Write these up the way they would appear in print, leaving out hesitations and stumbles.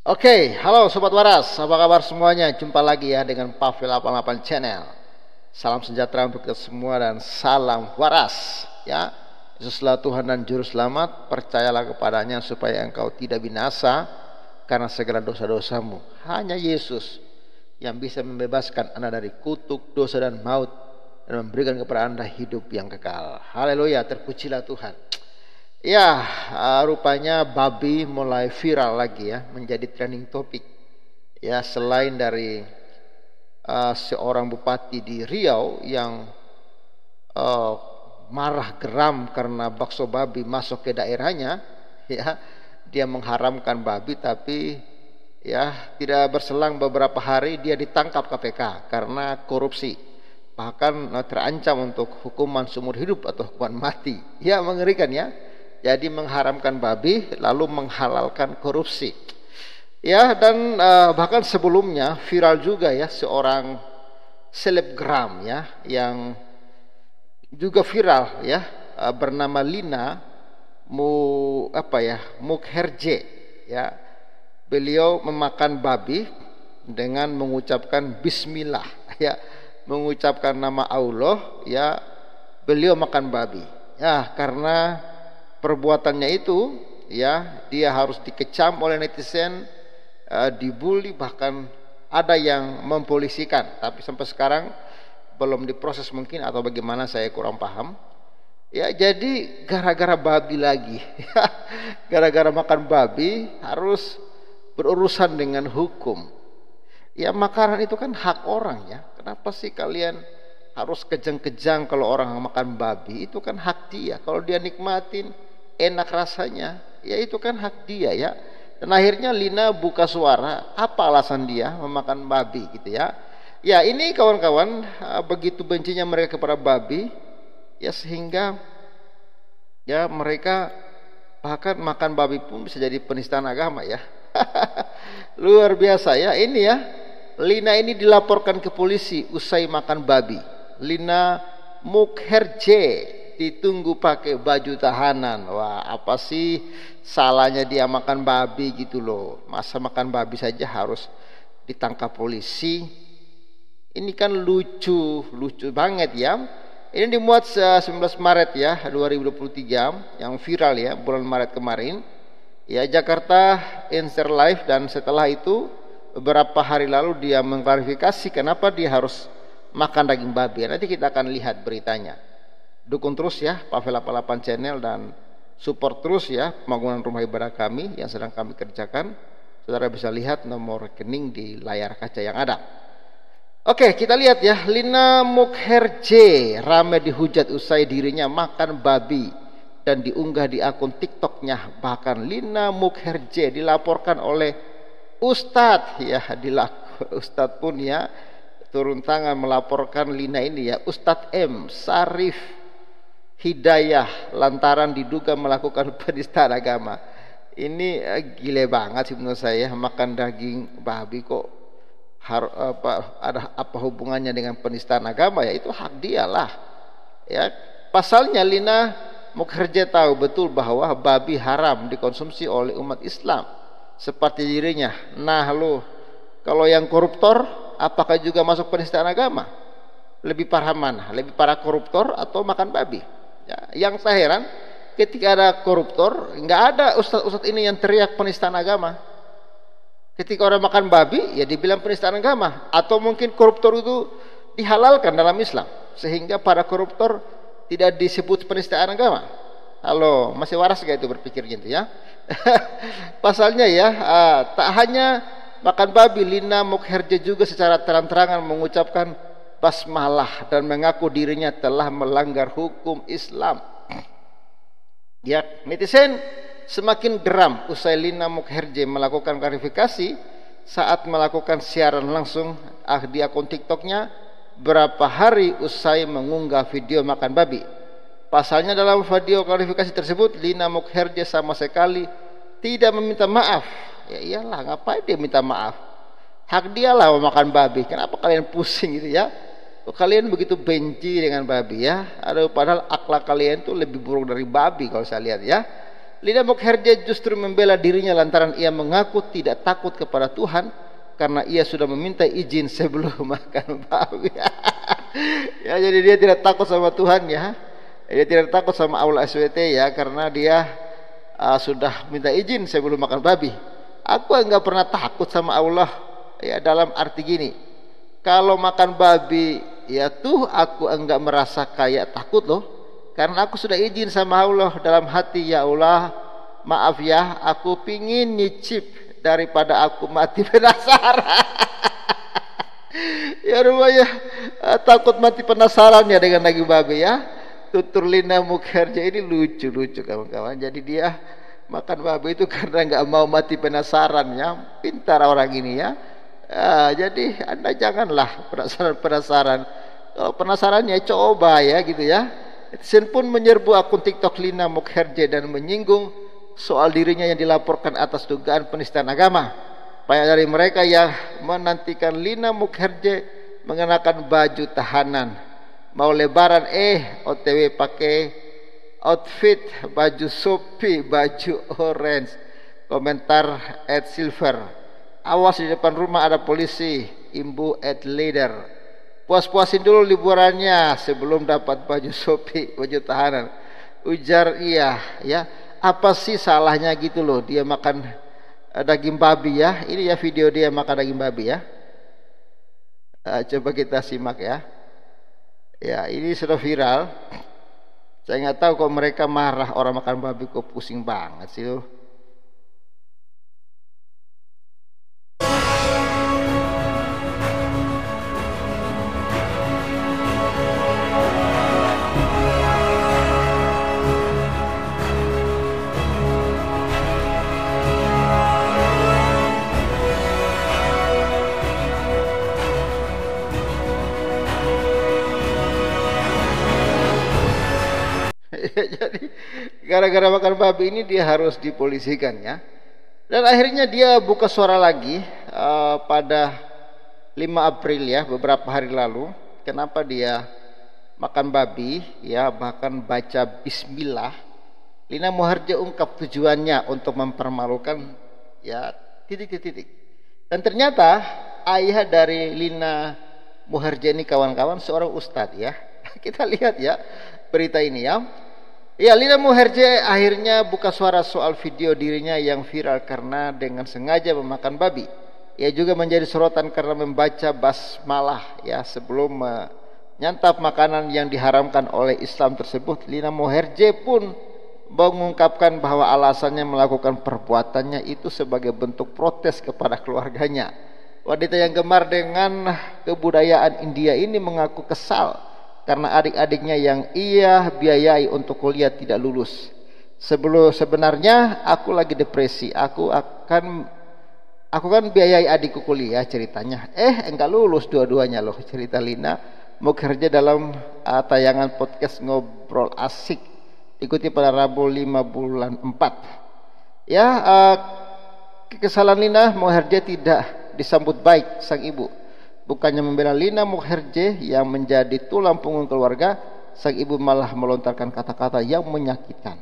Oke, halo Sobat Waras, apa kabar semuanya? Jumpa lagi ya dengan Pavel 88 Channel. Salam sejahtera untuk kita semua dan salam waras ya. Yesuslah Tuhan dan Juru Selamat, percayalah kepadanya supaya engkau tidak binasa karena segala dosa-dosamu. Hanya Yesus yang bisa membebaskan Anda dari kutuk, dosa dan maut dan memberikan kepada Anda hidup yang kekal. Haleluya, terpujilah Tuhan. Ya, rupanya babi mulai viral lagi ya, menjadi trending topik. Ya, selain dari seorang bupati di Riau yang marah geram karena bakso babi masuk ke daerahnya, ya, dia mengharamkan babi, tapi ya tidak berselang beberapa hari dia ditangkap KPK karena korupsi. Bahkan terancam untuk hukuman seumur hidup atau hukuman mati. Ya, mengerikan ya. Jadi mengharamkan babi lalu menghalalkan korupsi. Ya, dan bahkan sebelumnya viral juga ya seorang selebgram ya yang juga viral ya, bernama Lina Mukherjee ya. Beliau memakan babi dengan mengucapkan bismillah ya, mengucapkan nama Allah ya, beliau makan babi. Ya, karena perbuatannya itu ya, dia harus dikecam oleh netizen, dibully, bahkan ada yang mempolisikan, tapi sampai sekarang belum diproses mungkin atau bagaimana, saya kurang paham ya. Jadi gara-gara babi lagi gara-gara makan babi harus berurusan dengan hukum ya. Makanan itu kan hak orang ya, kenapa sih kalian harus kejang-kejang? Kalau orang makan babi itu kan hak dia, kalau dia nikmatin enak rasanya ya itu kan hak dia ya. Dan akhirnya Lina buka suara apa alasan dia memakan babi gitu ya. Ya, ini kawan-kawan, begitu bencinya mereka kepada babi ya, sehingga ya mereka bahkan makan babi pun bisa jadi penistaan agama ya. Luar biasa ya ini ya. Lina ini dilaporkan ke polisi usai makan babi. Lina Mukherjee ditunggu pakai baju tahanan. Wah, apa sih salahnya dia makan babi gitu loh? Masa makan babi saja harus ditangkap polisi? Ini kan lucu banget ya. Ini dimuat 19 Maret ya 2023, yang viral ya bulan Maret kemarin. Ya, Jakarta Insider Live, dan setelah itu beberapa hari lalu dia mengklarifikasi kenapa dia harus makan daging babi. Nanti kita akan lihat beritanya. Dukung terus ya Pavel 88 Channel dan support terus ya pembangunan rumah ibadah kami yang sedang kami kerjakan. Saudara bisa lihat nomor rekening di layar kaca yang ada. Oke, kita lihat ya. Lina Mukherjee ramai dihujat usai dirinya makan babi dan diunggah di akun TikToknya. Bahkan Lina Mukherjee dilaporkan oleh Ustadz ya, Ustadz pun ya turun tangan melaporkan Lina ini ya, Ustadz M Sarif Hidayah, lantaran diduga melakukan penistaan agama. Ini gile banget sih menurut saya, makan daging babi kok ada apa hubungannya dengan penistaan agama? Ya itu hak dia lah ya. Pasalnya Lina Mukherjee tahu betul bahwa babi haram dikonsumsi oleh umat Islam seperti dirinya. Nah lo, kalau yang koruptor apakah juga masuk penistaan agama? Lebih parah mana? Lebih parah koruptor atau makan babi? Ya, yang saya heran ketika ada koruptor, nggak ada ustadz ini yang teriak penistaan agama. Ketika orang makan babi, ya dibilang penistaan agama. Atau mungkin koruptor itu dihalalkan dalam Islam, sehingga para koruptor tidak disebut penistaan agama. Halo, masih waras gak itu berpikir gitu ya? Pasalnya ya, tak hanya makan babi, Lina Mukherjee juga secara terang-terangan mengucapkan basmalah dan mengaku dirinya telah melanggar hukum Islam. Ya, netizen semakin geram usai Lina Mukherjee melakukan klarifikasi saat melakukan siaran langsung di akun TikToknya berapa hari usai mengunggah video makan babi. Pasalnya dalam video klarifikasi tersebut Lina Mukherjee sama sekali tidak meminta maaf. Ya iyalah, ngapain dia minta maaf? Hak dia lah mau makan babi. Kenapa kalian pusing gitu ya? Kalian begitu benci dengan babi ya. Padahal akhlak kalian tuh lebih buruk dari babi kalau saya lihat ya. Lina Mukherjee justru membela dirinya lantaran ia mengaku tidak takut kepada Tuhan karena ia sudah meminta izin sebelum makan babi. Ya, jadi dia tidak takut sama Tuhan ya. Dia tidak takut sama Allah SWT ya, karena dia sudah minta izin sebelum makan babi. Aku enggak pernah takut sama Allah ya, dalam arti gini. Kalau makan babi ya tuh aku enggak merasa kayak takut loh. Karena aku sudah izin sama Allah dalam hati, ya Allah, maaf ya, aku pingin nyicip daripada aku mati penasaran. Ya rupanya takut mati penasaran ya dengan daging babi ya. Tutur Lina Mukherjee ini lucu-lucu kawan-kawan. Jadi dia makan babi itu karena nggak mau mati penasaran ya. Pintar orang ini ya. Jadi Anda janganlah penasaran. Kalau penasarannya coba ya gitu ya. Netizen pun menyerbu akun TikTok Lina Mukherjee dan menyinggung soal dirinya yang dilaporkan atas dugaan penistaan agama. Banyak dari mereka yang menantikan Lina Mukherjee mengenakan baju tahanan. Mau lebaran OTW pakai outfit baju Shopee, baju orange. Komentar @silver. Awas di depan rumah ada polisi, imbu @leader. Puas-puasin dulu liburannya sebelum dapat baju Shopee, baju tahanan. Ujar iya ya. Apa sih salahnya gitu loh dia makan daging babi ya. Ini ya video dia makan daging babi ya. Coba kita simak ya. Ya, ini sudah viral. Saya nggak tahu kok mereka marah orang makan babi, kok pusing banget sih loh. Jadi gara-gara makan babi ini dia harus dipolisikan ya. Dan akhirnya dia buka suara lagi pada 5 April ya, beberapa hari lalu. Kenapa dia makan babi ya, bahkan baca bismillah. Lina Mukherjee ungkap tujuannya untuk mempermalukan ya titik-titik. Dan ternyata ayah dari Lina Mukherjee ini kawan-kawan seorang ustadz ya. Kita lihat ya berita ini ya. Ya, Lina Mukherjee akhirnya buka suara soal video dirinya yang viral karena dengan sengaja memakan babi. Ia juga menjadi sorotan karena membaca basmalah ya sebelum menyantap makanan yang diharamkan oleh Islam tersebut. Lina Mukherjee pun mengungkapkan bahwa alasannya melakukan perbuatannya itu sebagai bentuk protes kepada keluarganya. Wanita yang gemar dengan kebudayaan India ini mengaku kesal karena adik-adiknya yang ia biayai untuk kuliah tidak lulus. Sebenarnya aku lagi depresi. Aku kan biayai adikku kuliah ceritanya. Enggak lulus dua-duanya loh, cerita Lina Mukherjee dalam tayangan podcast Ngobrol Asik ikuti pada Rabu 5 bulan 4. Ya, kekesalan Lina Mukherjee tidak disambut baik sang ibu. Bukannya membela Lina Mukherjee yang menjadi tulang punggung keluarga, sang ibu malah melontarkan kata-kata yang menyakitkan.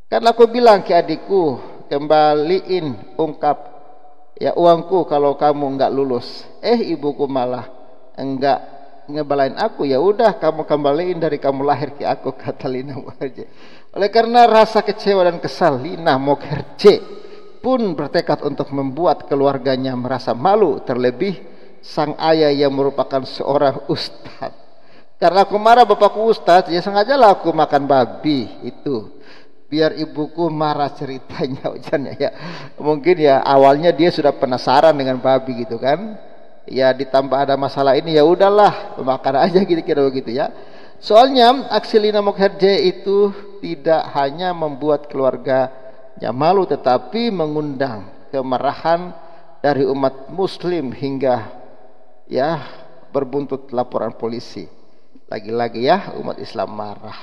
Karena aku bilang ke adikku, kembaliin ya uangku kalau kamu enggak lulus. Ibuku malah enggak ngebalain aku. Ya udah kamu kembaliin dari kamu lahir ke aku, kata Lina Mukherjee. Oleh karena rasa kecewa dan kesal, Lina Mukherjee pun bertekad untuk membuat keluarganya merasa malu, terlebih sang ayah yang merupakan seorang ustadz. Karena aku marah bapakku ustadz, ya sengajalah aku makan babi itu biar ibuku marah, ceritanya ujarnya ya. Mungkin ya awalnya dia sudah penasaran dengan babi gitu kan. Ya ditambah ada masalah ini, ya udahlah makan aja kira-kira begitu ya. Soalnya aksi Lina Mukherjee itu tidak hanya membuat keluarganya malu, tetapi mengundang kemarahan dari umat muslim hingga ya berbuntut laporan polisi. Lagi-lagi ya umat Islam marah.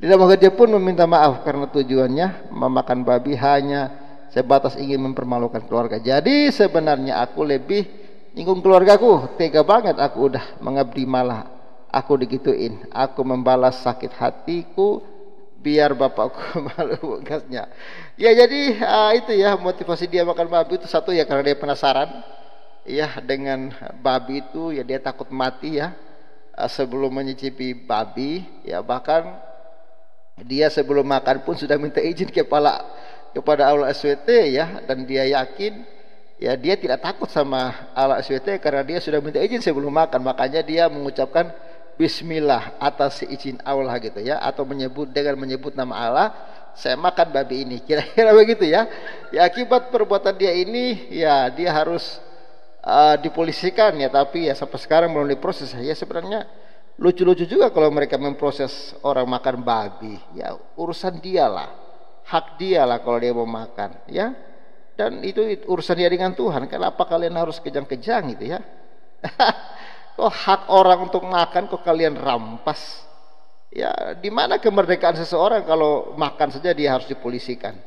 Lina Mukherjee pun meminta maaf karena tujuannya memakan babi hanya sebatas ingin mempermalukan keluarga. Jadi sebenarnya aku lebih nyinggung keluargaku. Tega banget aku udah mengabdi malah aku digituin. Aku membalas sakit hatiku biar bapakku malu gasnya. Ya jadi itu ya motivasi dia makan babi itu satu ya karena dia penasaran ya dengan babi itu ya dia takut mati ya sebelum menyicipi babi ya bahkan dia sebelum makan pun sudah minta izin kepada Allah SWT ya dan dia yakin ya dia tidak takut sama Allah SWT karena dia sudah minta izin sebelum makan makanya dia mengucapkan Bismillah atas izin Allah gitu ya atau dengan menyebut nama Allah saya makan babi ini kira-kira begitu ya ya akibat perbuatan dia ini ya dia harus dipolisikan ya tapi ya sampai sekarang belum diproses ya sebenarnya lucu-lucu juga kalau mereka memproses orang makan babi ya urusan dia lah hak dia lah kalau dia mau makan ya dan itu urusan dia dengan Tuhan kenapa kalian harus kejang-kejang gitu ya kok hak orang untuk makan kok kalian rampas ya di mana kemerdekaan seseorang kalau makan saja dia harus dipolisikan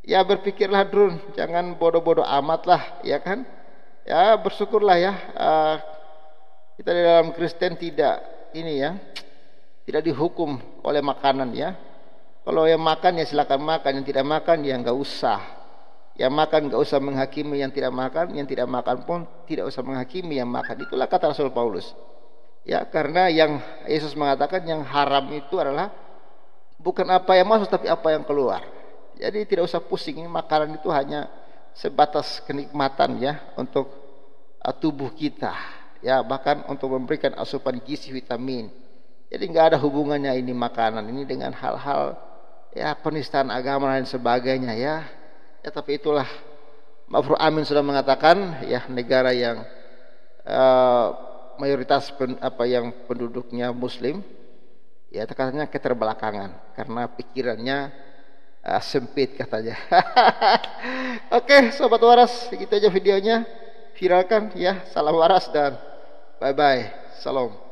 ya berpikirlah Drun jangan bodoh-bodoh amat lah ya kan ya bersyukurlah ya kita di dalam Kristen tidak ini ya tidak dihukum oleh makanan ya kalau yang makan ya silakan makan yang tidak makan ya nggak usah yang makan nggak usah menghakimi yang tidak makan pun tidak usah menghakimi yang makan itulah kata Rasul Paulus ya karena yang Yesus mengatakan yang haram itu adalah bukan apa yang masuk tapi apa yang keluar jadi tidak usah pusing makanan itu hanya sebatas kenikmatan ya untuk tubuh kita ya bahkan untuk memberikan asupan gizi vitamin jadi nggak ada hubungannya ini makanan ini dengan hal-hal ya penistaan agama dan sebagainya ya tapi itulah Ma'ruf Amin sudah mengatakan ya negara yang mayoritas yang penduduknya muslim ya katanya keterbelakangan karena pikirannya sempit katanya. Oke, sobat waras, gitu aja videonya. Viralkan ya. Salam waras dan bye bye. Salam.